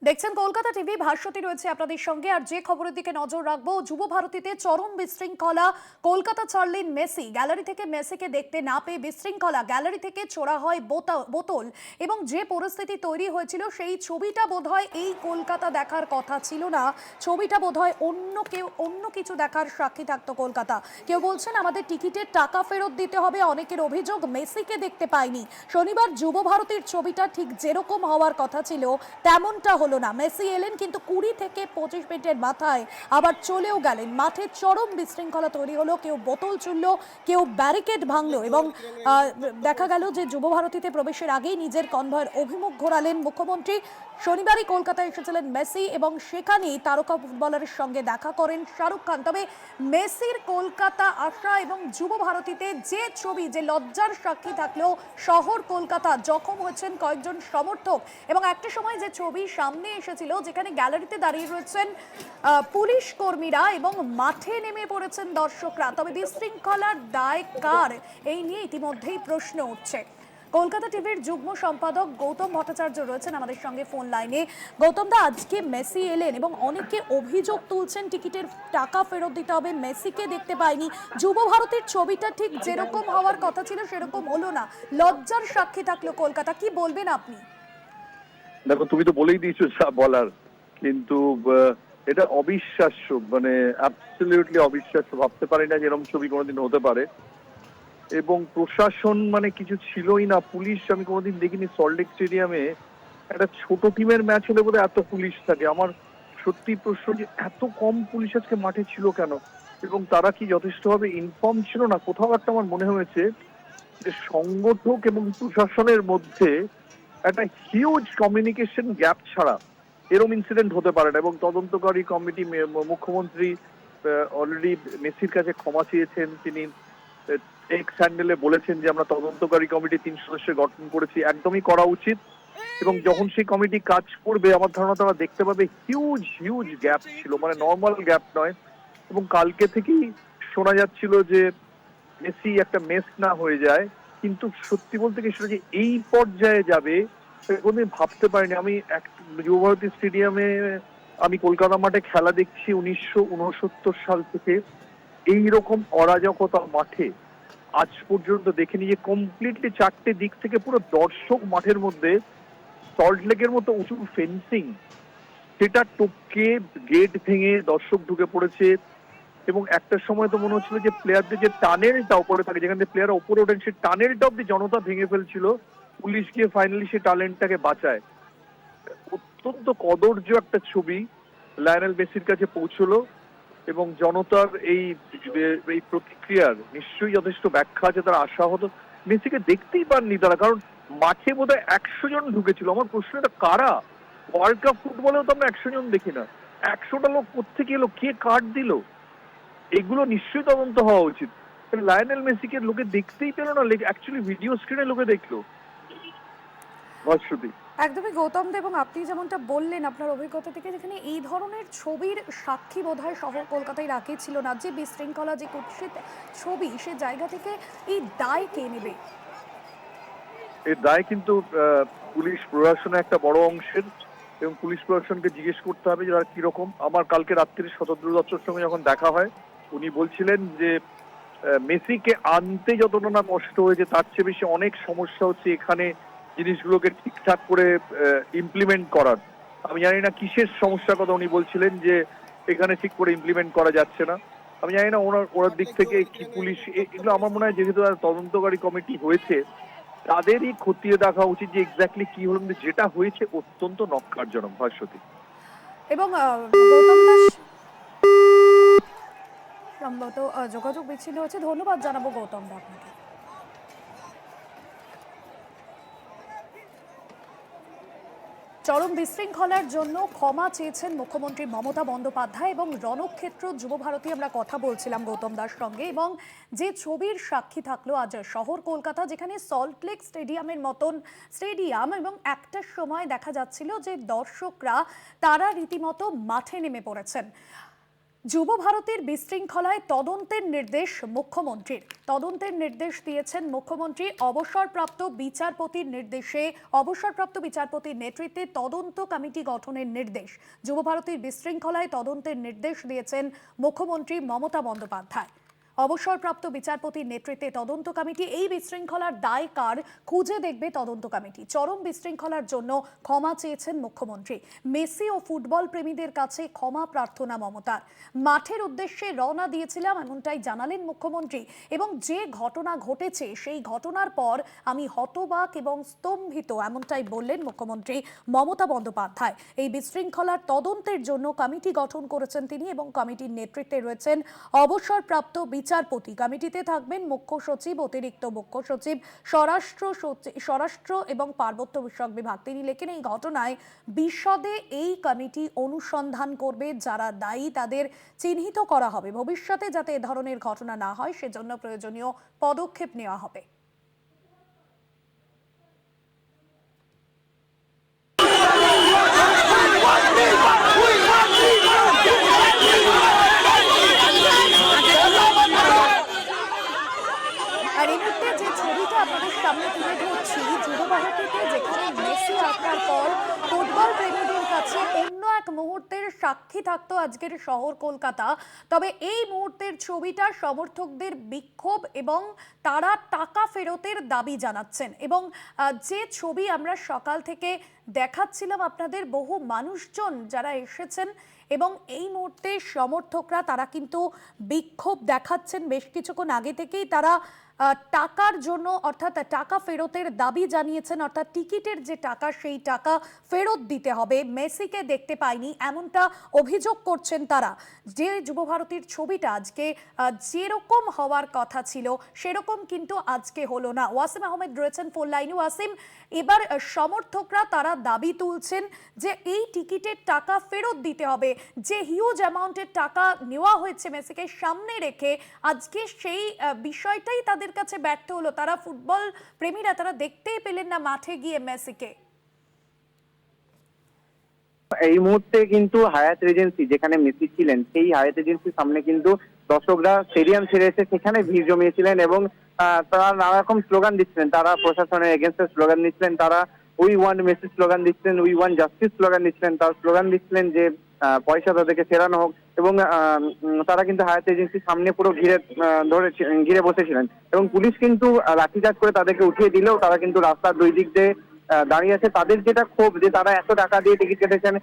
দেখছেন কলকাতা টিভি, ভাস্বতী রয়েছে আপনাদের সঙ্গে। আর যে খবরের দিকে নজর রাখবো, যুব ভারতীতে চরম বিশৃঙ্খলা। কলকাতা ছাড়লেন মেসি, গ্যালারি থেকে মেসিকে দেখতে না পেয়ে বিশৃঙ্খলা, গ্যালারি থেকে ছোড়া হয় বোতল এবং যে পরিস্থিতি তৈরি হয়েছিল সেই ছবিটা বোধহয় এই কলকাতা দেখার কথা ছিল না। ছবিটা বোধহয় অন্য কিছু দেখার সাক্ষী থাকতো কলকাতা। কেউ বলছেন আমাদের টিকিটের টাকা ফেরত দিতে হবে, অনেকের অভিযোগ মেসিকে দেখতে পায়নি। শনিবার যুব ভারতীর ছবিটা ঠিক যেরকম হওয়ার কথা ছিল তেমনটা হলো না। মেসি এলেন কিন্তু 20 থেকে 25 মিনিটের মাথায় আবার চলেও গেলেন। মাঠে চরম বিশৃঙ্খলা তৈরি হলো, কেউ বোতল ছুড়লো, কেউ ব্যারিকেড ভাঙলো এবং দেখা গেল যে যুব ভারতীতে প্রবেশের আগেই নিজের কনভয়ের অভিমুখ ঘোরালেন মুখ্যমন্ত্রী। শনিবারই কলকাতায় এসেছিলেন মেসি এবং সেখানেই তারকা ফুটবলারের সঙ্গে দেখা করেন শাহরুখ খান। তবে মেসির কলকাতা আসা এবং যুব ভারতীতে যে ছবি, যে লজ্জার সাক্ষী থাকলেও শহর কলকাতা, জখম হয়েছেন কয়েকজন সমর্থক এবং একটা সময় যে ছবি সামনে এসেছিল যেখানে গ্যালারিতে দাঁড়িয়ে রয়েছেন পুলিশ কর্মীরা এবং মাঠে নেমে পড়েছেন দর্শকরা। তবে বিশৃঙ্খলার দায় কার, এই নিয়ে ইতিমধ্যেই প্রশ্ন উঠছে। কলকাতা টিভির যুগ্ম সম্পাদক গৌতম ভট্টাচার্য রয়েছেন আমাদের সঙ্গে ফোন লাইনে। গৌতম দা, আজকে মেসি এলেন এবং অনেকে অভিযোগ তুলছেন টিকিটের টাকা ফেরত দিতে হবে, মেসিকে দেখতে পাইনি। যুব ভারতীর ছবিটা ঠিক যেরকম হওয়ার কথা ছিল সেরকম হলো না, লজ্জার সাক্ষী থাকলো কলকাতা। কি বলবেন আপনি? দেখো, তুমি তো বলেই দিয়েছো যা বলার, কিন্তু এটা অবিশ্বাস্য, মানে অ্যাবসলিউটলি অবিশ্বাস্য। ভাবতে পারি না যে এরকম ছবি কোনোদিন হতে পারে। এবং প্রশাসন মানে কিছু ছিলই না। পুলিশ আমি কোনোদিন দেখিনি সল্টলেক স্টেডিয়ামে। একটা ছোট টিমের ম্যাচ হলে বোধহয় এত পুলিশ থাকে। আমার সত্যি প্রশ্ন যে এত কম পুলিশ আজকে মাঠে ছিল কেন, এবং তারা কি যথেষ্টভাবে ইনফর্ম ছিল না? কোথাও একটা আমার মনে হয়েছে যে সংগঠক এবং প্রশাসনের মধ্যে একটা হিউজ কমিউনিকেশন গ্যাপ ছাড়া এরকম ইনসিডেন্ট হতে পারে না। এবং তদন্তকারী কমিটি, মুখ্যমন্ত্রী অলরেডি মেসির কাছে ক্ষমা চেয়েছেন। তিনি এক্স হ্যান্ডেলে বলেছেন যে আমরা তদন্তকারী কমিটি 3 সদস্যের গঠন করেছি, একদমই করা উচিত। এবং যখন সেই কমিটি কাজ করবে আমার ধারণা তারা দেখতে পাবে হিউজ হিউজ গ্যাপ ছিল, মানে নর্মাল গ্যাপ নয়। এবং কালকে থেকেই শোনা যাচ্ছিল যে মেসি একটা মেস না হয়ে যায়, কিন্তু সত্যি বলতে কি সেটা যে এই পর্যায়ে যাবে কোনোদিন ভাবতে পারিনি। আমি যুবভারতী স্টেডিয়ামে, আমি কলকাতা মাঠে খেলা দেখছি 1969 সাল থেকে। এইরকম অরাজকতা মাঠে আজ পর্যন্ত দেখিনি, যে কমপ্লিটলি 4টে দিক থেকে পুরো দর্শক মাঠের মধ্যে, সল্টলেকের মতো উঁচু ফেন্সিং সেটা টপকে গেট ভেঙে দর্শক ঢুকে পড়েছে। এবং একটা সময় তো মনে হচ্ছিল যে প্লেয়ারদের যে টানেলটা উপরে থাকে, যেখান থেকে প্লেয়ার উপরে ওঠেন, সেই টানেলটা অব্দি জনতা ভেঙে ফেলছিল। পুলিশ গিয়ে ফাইনালি সেই টানেলটাকে বাঁচায়। অত্যন্ত কদর্য একটা ছবি লায়নেল মেসির কাছে পৌঁছলো। এবং জনতার এই এই প্রতিক্রিয়ার নিশ্চয়ই যথেষ্ট ব্যাখ্যা আছে। তারা আশাহত, মেসিকে দেখতেই পাননি তারা, কারণ মাঠে বোধহয় 100 জন ঢুকেছিল। আমার প্রশ্ন, এটা কারা? ওয়ার্ল্ড কাপ ফুটবলেও তো আমরা 100 জন দেখি না। 100টা লোক কোত্থেকে এলো, কে কার্ড দিল? এগুলো নিশ্চয়ই তদন্ত হওয়া উচিত। লায়নেল মেসিকে লোকে দেখতেই পেল না, অ্যাকচুয়ালি ভিডিও স্ক্রিনে লোকে দেখলো। ভাস্বতী, একদমই গৌতম দা, এবং আপনি যেমনটা বললেন আপনার অভিজ্ঞতা থেকে, যেখানে এই ধরনের ছবির সাক্ষী বোধহয় শহর কলকাতায় রাখি ছিল না। যে বিশৃঙ্খলা, যে কুৎসিত ছবি, সে জায়গা থেকে এই দায় কে নেবে? এর দায় কিন্তু পুলিশ প্রশাসনের একটা বড় অংশের। এবং পুলিশ প্রশাসনকে জিজ্ঞেস করতে হবে যে তারা কিরকম। আমার কালকে রাত্রির স্বতন্ত্র দত্তর সঙ্গে যখন দেখা হয়, উনি বলছিলেন যে মেসিকে আনতে যতটা না কষ্ট হয়েছে তার চেয়ে বেশি অনেক সমস্যা হচ্ছে এখানে জিনিসগুলোকে ঠিকঠাক করে ইমপ্লিমেন্ট করার। আমি জানি না কিসের সমস্যার কথা উনি বলছিলেন, যে এখানে ঠিক করে ইমপ্লিমেন্ট করা যাচ্ছে না। আমি জানি না ওনার দিক থেকে কি পুলিশ, এগুলো আমার মনে হয় যেহেতু তদন্তকারী কমিটি হয়েছে তাদেরই খতিয়ে দেখা উচিত যে এক্স্যাক্টলি কি হলো। কিন্তু যেটা হয়েছে অত্যন্ত নক্কারজনক। ভাস্বতী, এবং গৌতম দাস সম্ভবত যোগাযোগ বিচ্ছিন্ন হয়েছে। ধন্যবাদ জানাবো গৌতম দা আপনাকে। চরম বিশৃঙ্খলার জন্য ক্ষমা চেয়েছেন মুখ্যমন্ত্রী মমতা বন্দ্যোপাধ্যায় এবং রণক্ষেত্র যুব ভারতী আমরা কথা বলছিলাম গৌতম দাস সঙ্গে। এবং যে ছবির সাক্ষী থাকলো আজ শহর কলকাতা, যেখানে সল্টলেক স্টেডিয়ামের মতন স্টেডিয়াম, এবং একটা সময় দেখা যাচ্ছিল যে দর্শকরা তারা রীতিমতো মাঠে নেমে পড়েছেন। যুব ভারতীর বিশৃঙ্খলায় তদন্তের নির্দেশ মুখ্যমন্ত্রীর। তদন্তের নির্দেশ দিয়েছেন মুখ্যমন্ত্রী। অবসরপ্রাপ্ত বিচারপতির নেতৃত্বে তদন্ত কমিটি গঠনের নির্দেশ। যুব ভারতীর বিশৃঙ্খলায় তদন্তের নির্দেশ দিয়েছেন মুখ্যমন্ত্রী মমতা বন্দ্যোপাধ্যায়। অবসরপ্রাপ্ত বিচারপতির নেতৃত্বে তদন্ত কমিটি। এই বিশৃঙ্খলার দায় কার খুঁজে দেখবে তদন্ত কমিটি। চরম বিশৃঙ্খলার জন্য ক্ষমা চেয়েছেন মুখ্যমন্ত্রী। মেসি ও ফুটবল প্রেমীদের কাছে ক্ষমা প্রার্থনা মমতার। মাঠের উদ্দেশ্যে রওনা দিয়েছিলাম এমনটাই জানালেন মুখ্যমন্ত্রী। এবং যে ঘটনা ঘটেছে সেই ঘটনার পর আমি হতবাক এবং স্তম্ভিত এমনটাই বললেন মুখ্যমন্ত্রী মমতা বন্দ্যোপাধ্যায়। এই বিশৃঙ্খলার তদন্তের জন্য কমিটি গঠন করেছেন তিনি এবং কমিটির নেতৃত্বে রয়েছেন অবসরপ্রাপ্ত বিচারপতি। কমিটিতে থাকবেন মুখ্য সচিব, অতিরিক্ত মুখ্য সচিব, স্বরাষ্ট্র এবং পার্বত্য বিষয়ক বিভাগ। তিনি লেখেন, এই ঘটনায় বিশদে এই কমিটি অনুসন্ধান করবে, যারা দায়ী তাদের চিহ্নিত করা হবে। ভবিষ্যতে যাতে এ ধরনের ঘটনা না হয় সেজন্য প্রয়োজনীয় পদক্ষেপ নেওয়া হবে। আর এই মুহূর্তে যে ছবিটা আপনাদের সামনে তুলে ধরছি, যুব ভারতীতে যেখানে মেসি আসার পর ফুটবল প্রেমীদের কাছে অন্য এক মুহূর্তের সাক্ষী থাকতো আজকের শহর কলকাতা। তবে এই মুহূর্তের ছবিটা সমর্থকদের বিক্ষোভ এবং তারা টাকা ফেরতের দাবি জানাচ্ছেন। এবং যে ছবি আমরা সকাল থেকে দেখাচ্ছিলাম আপনাদের, বহু মানুষজন যারা এসেছেন এবং এই মুহূর্তে সমর্থকরা তারা কিন্তু বিক্ষোভ দেখাচ্ছেন। বেশ কিছুক্ষণ আগে থেকেই তারা টাকার জন্য অর্থাৎ টাকা ফেরতের দাবি জানিয়েছেন। অর্থাৎ টিকিটের যে টাকা সেই টাকা ফেরত দিতে হবে। মেসিকে দেখতে পায়নি এমনটা অভিযোগ করছেন তারা। যে যুব ভারতীর ছবিটা আজকে যেরকম হওয়ার কথা ছিল সেরকম কিন্তু আজকে হলো না। ওয়াসিম আহমেদ রয়েছেন ফোন লাইনে। ওয়াসিম, এবার সমর্থকরা তারা দাবি তুলছেন যে এই টিকিটের টাকা ফেরত দিতে হবে। যে হিউজ অ্যামাউন্টের টাকা নেওয়া হয়েছে মেসিকে সামনে রেখে, আজকে সেই বিষয়টাই তাদের কাছে ব্যর্থ হলো। তারা ফুটবল প্রেমীরা তারা দেখতেই পেলেন না মাঠে গিয়ে মেসিকে। এই মুহূর্তে কিন্তু হায়াত রিজেন্সি যেখানে মেসি ছিলেন সেই হায়াত রিজেন্সির সামনে কিন্তু দর্শকরা স্টেডিয়াম ছেড়ে এসে সেখানে ভিড় জমিয়েছিলেন এবং তারা নানা রকম স্লোগান দিচ্ছিলেন। তারা প্রশাসনের এগেনস্টে স্লোগান দিচ্ছিলেন, তারা উই ওয়ান্ট মেসি স্লোগান দিচ্ছিলেন, উই ওয়ান্ট জাস্টিস স্লোগান দিচ্ছিলেন, তারা স্লোগান দিচ্ছিলেন যে পয়সা তাদেরকে ফেরানো হোক। এবং তারা কিন্তু হায়াত এজেন্সির সামনে পুরো ঘিরে বসেছিলেন এবং পুলিশ কিন্তু লাঠিচার্জ করে তাদেরকে উঠিয়ে দিলেও তারা কিন্তু রাস্তার দুই দিক দিয়ে দাঁড়িয়ে আছে। তাদের যেটা ক্ষোভ যে তারা এত টাকা দিয়ে টিকিট কেটেছেন,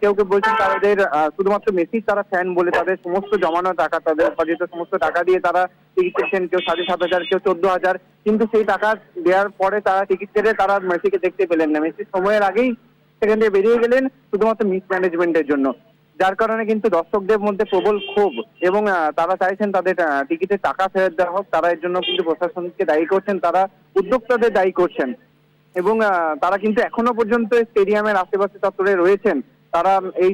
কেউ কেউ বলছেন তাদের শুধুমাত্র মেসির তারা ফ্যান বলে তাদের সমস্ত জমানো টাকা, তাদের উপার্জিত সমস্ত টাকা দিয়ে তারা টিকিট কেটেছেন। কেউ 7,500, কেউ 14,000, কিন্তু সেই টাকা দেওয়ার পরে তারা টিকিট কেটে তারা মেসিকে দেখতে পেলেন না। মেসি সময়ের আগেই সেখান থেকে বেরিয়ে গেলেন শুধুমাত্র মিসম্যানেজমেন্টের জন্য, যার কারণে কিন্তু দর্শকদের মধ্যে প্রবল ক্ষোভ এবং তারা চাইছেন তাদের টিকিটের টাকা ফেরত দেওয়া হোক। তারা এর জন্য কিন্তু প্রশাসনকে দায়ী করছেন, তারা উদ্যোক্তাদের দায়ী করছেন এবং তারা কিন্তু এখনো পর্যন্ত স্টেডিয়ামের আশেপাশে চত্বরে রয়েছেন। তারা এই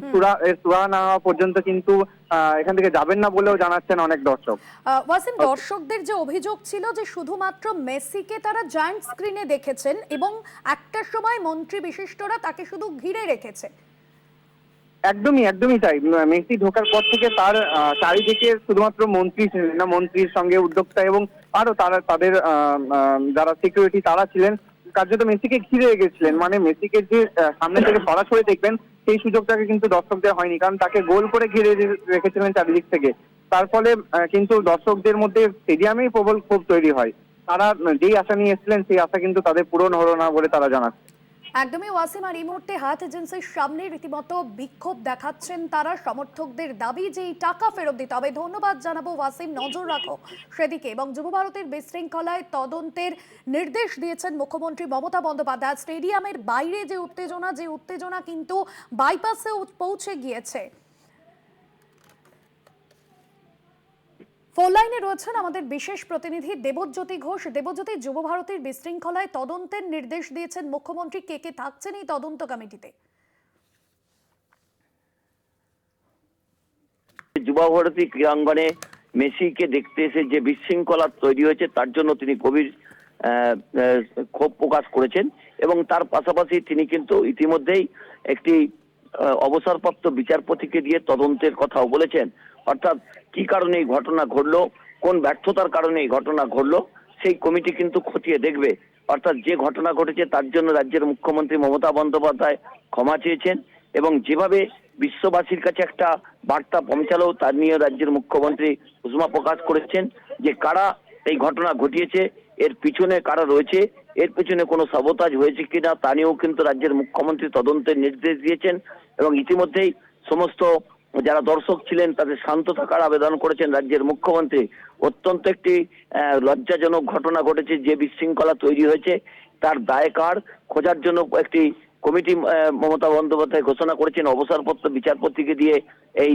সুরা না হওয়া পর্যন্ত কিন্তু এখান থেকে যাবেন না বলেও জানাচ্ছেন অনেক দর্শক। ওয়াসিম, দর্শকদের যে অভিযোগ ছিল যে শুধুমাত্র মেসিকে তারা জায়ান্ট স্ক্রিনে দেখেছেন এবং একটা সময় মন্ত্রী বিশিষ্টরা তাকে শুধু ঘিরে রেখেছে। একদমই তাই। মেসি ঢোকার পর থেকে তার চারিদিকে শুধুমাত্র মন্ত্রী ছিলেন না, মন্ত্রীর সঙ্গে উদ্যোক্তা এবং আরো তাদের যারা সিকিউরিটি তারা ছিলেন, কার্যত মেসিকে ঘিরে রেখেছিলেন। মানে মেসিকে যে সামনে থেকে সরাসরি দেখবেন সেই সুযোগটাকে কিন্তু দর্শকদের হয়নি, কারণ তাকে গোল করে ঘিরে রেখেছিলেন চারিদিক থেকে। তার ফলে কিন্তু দর্শকদের মধ্যে স্টেডিয়ামেই প্রবল ক্ষোভ তৈরি হয়। তারা যেই আশা নিয়ে এসেছিলেন সেই আশা কিন্তু তাদের পূরণ হলো না বলে তারা জানাচ্ছে। একদমই ওয়াসিম, আর এই মুহূর্তে হায়াত এজেন্সির সামনে রীতিমতো বিক্ষোভ দেখাচ্ছেন তারা। সমর্থকদের দাবি যে এই টাকা ফেরত দিতে হবে। ধন্যবাদ জানাবো ওয়াসিম, নজর রাখো সেদিকে। এবং যুব ভারতের বিশৃঙ্খলায় তদন্তের নির্দেশ দিয়েছেন মুখ্যমন্ত্রী মমতা বন্দ্যোপাধ্যায়। স্টেডিয়ামের বাইরে যে উত্তেজনা কিন্তু বাইপাসেও পৌঁছে গিয়েছে। ফোন লাইনে রয়েছেন আমাদের বিশেষ প্রতিনিধি দেবজ্যোতি ঘোষ। দেবজ্যোতি, যুব ভারতীর বিশৃঙ্খলায় তদন্তের নির্দেশ দিয়েছেন মুখ্যমন্ত্রী, কে কে থাকছেন এই তদন্ত কমিটিতে? যুব ভারতী ক্রীড়াঙ্গনে মেসিকে দেখতে এসে যে বিশৃঙ্খলা তৈরি হয়েছে তার জন্য তিনি গভীর ক্ষোভ প্রকাশ করেছেন এবং তার পাশাপাশি তিনি কিন্তু ইতিমধ্যেই একটি অবসরপ্রাপ্ত বিচারপতিকে দিয়ে তদন্তের কথাও বলেছেন। অর্থাৎ কি কারণে এই ঘটনা ঘটলো, কোন ব্যর্থতার কারণে এই ঘটনা ঘটলো, সেই কমিটি কিন্তু খতিয়ে দেখবে। অর্থাৎ যে ঘটনা ঘটেছে তার জন্য রাজ্যের মুখ্যমন্ত্রী মমতা বন্দ্যোপাধ্যায় ক্ষমা চেয়েছেন এবং যেভাবে বিশ্ববাসীর কাছে একটা বার্তা পৌঁছালো তার নিয়ে রাজ্যের মুখ্যমন্ত্রী উষ্মা প্রকাশ করেছেন যে কারা এই ঘটনা ঘটিয়েছে, এর পিছনে কারা রয়েছে, এর পিছনে কোনো সাবোতাজ হয়েছে কিনা তা নিয়েও কিন্তু রাজ্যের মুখ্যমন্ত্রী তদন্তের নির্দেশ দিয়েছেন এবং ইতিমধ্যেই সমস্ত যারা দর্শক ছিলেন তাদের শান্ত থাকার আবেদন করেছেন রাজ্যের মুখ্যমন্ত্রী। অত্যন্ত একটি লজ্জাজনক ঘটনা ঘটেছে, যে বিশৃঙ্খলা তৈরি হয়েছে তার দায় কার খোঁজার জন্য একটি কমিটি মমতা বন্দ্যোপাধ্যায় ঘোষণা করেছেন। অবসরপ্রাপ্ত বিচারপতিকে দিয়ে এই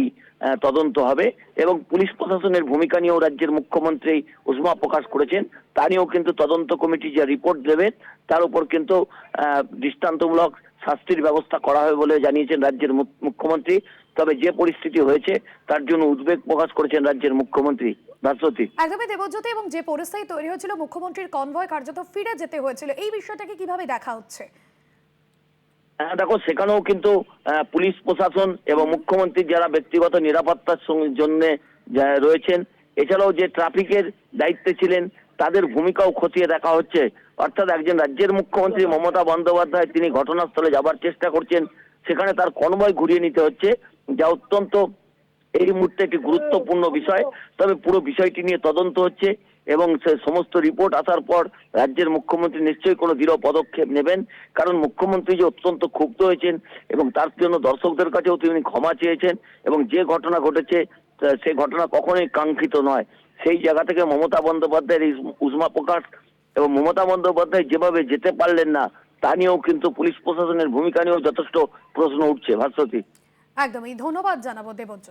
তদন্ত হবে এবং পুলিশ প্রশাসনের ভূমিকা নিয়েও রাজ্যের মুখ্যমন্ত্রী উষ্মা প্রকাশ করেছেন। তা নিয়েও কিন্তু তদন্ত কমিটি যে রিপোর্ট দেবে তার উপর কিন্তু দৃষ্টান্তমূলক শাস্তির ব্যবস্থা করা হবে বলে জানিয়েছেন রাজ্যের মুখ্যমন্ত্রী। তবে যে পরিস্থিতি হয়েছে তার জন্য উদ্বেগ প্রকাশ করেছেন রাজ্যের মুখ্যমন্ত্রী। ভাস্বতী, একদমই দেবজ্যোতি, এবং যে পরিস্থিতি তৈরি হয়েছিল মুখ্যমন্ত্রীর কনভয় কার্যত ফিরে যেতে হয়েছিল, এই বিষয়টাকে কিভাবে দেখা হচ্ছে? দেখো সেখানেও কিন্তু পুলিশ প্রশাসন এবং মুখ্যমন্ত্রীর যারা ব্যক্তিগত নিরাপত্তার জন্য রয়েছেন, এছাড়াও যে ট্রাফিকের দায়িত্বে ছিলেন তাদের ভূমিকাও খতিয়ে দেখা হচ্ছে। অর্থাৎ একজন রাজ্যের মুখ্যমন্ত্রী মমতা বন্দ্যোপাধ্যায় তিনি ঘটনাস্থলে যাবার চেষ্টা করছেন, সেখানে তার কনভয় ঘুরিয়ে নিতে হচ্ছে, যা অত্যন্ত এই মুহূর্তে একটি গুরুত্বপূর্ণ বিষয়। তবে পুরো বিষয়টি নিয়ে তদন্ত হচ্ছে এবং সে সমস্ত রিপোর্ট আসার পর রাজ্যের মুখ্যমন্ত্রী নিশ্চয়ই কোনো দৃঢ় পদক্ষেপ নেবেন। কারণ মুখ্যমন্ত্রী যে অত্যন্ত ক্ষুব্ধ হয়েছেন এবং তার জন্য দর্শকদের কাছেও তিনি ক্ষমা চেয়েছেন এবং যে ঘটনা ঘটেছে সেই ঘটনা কখনোই কাঙ্ক্ষিত নয়। সেই জায়গা থেকে মমতা বন্দ্যোপাধ্যায়ের এই উষ্মা প্রকাশ এবং মমতা বন্দ্যোপাধ্যায় যেভাবে যেতে পারলেন না তা নিয়েও কিন্তু পুলিশ প্রশাসনের ভূমিকা নিয়েও যথেষ্ট প্রশ্ন উঠছে। ভাস্বতী, একদমই ধন্যবাদ জানাবো দেবজ্যোতি।